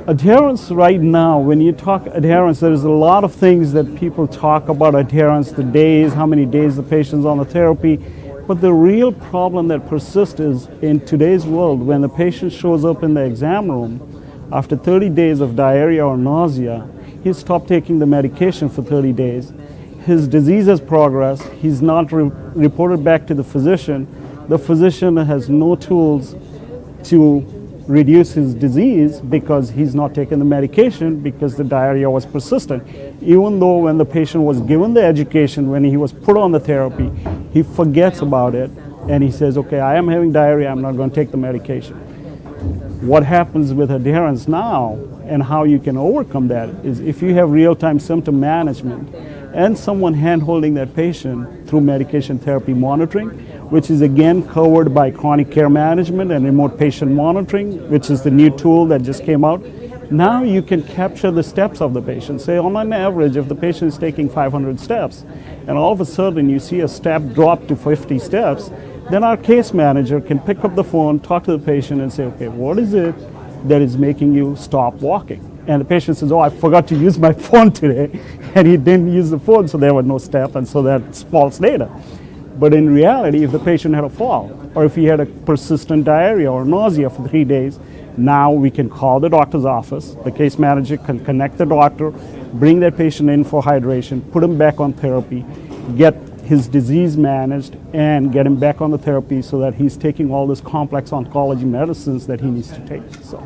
Adherence right now, when you talk adherence, there's a lot of things that people talk about adherence, the days, how many days the patient's on the therapy. But the real problem that persists is in today's world, when the patient shows up in the exam room, after 30 days of diarrhea or nausea, he's stopped taking the medication for 30 days. His disease has progressed. He's not reported back to the physician. The physician has no tools to reduce his disease because he's not taking the medication because the diarrhea was persistent. Even though when the patient was given the education, when he was put on the therapy, he forgets about it and he says, okay, I am having diarrhea, I'm not going to take the medication. What happens with adherence now and how you can overcome that is if you have real-time symptom management and someone hand-holding that patient through medication therapy monitoring, which is again covered by chronic care management and remote patient monitoring, which is the new tool that just came out. Now you can capture the steps of the patient. Say on an average, if the patient is taking 500 steps and all of a sudden you see a step drop to 50 steps, then our case manager can pick up the phone, talk to the patient and say, okay, what is it that is making you stop walking? And the patient says, oh, I forgot to use my phone today, and he didn't use the phone, so there was no step, and so that's false data. But in reality, if the patient had a fall, or if he had a persistent diarrhea or nausea for 3 days, now we can call the doctor's office, the case manager can connect the doctor, bring that patient in for hydration, put him back on therapy, get his disease managed, and get him back on the therapy so that he's taking all this complex oncology medicines that he needs to take. So.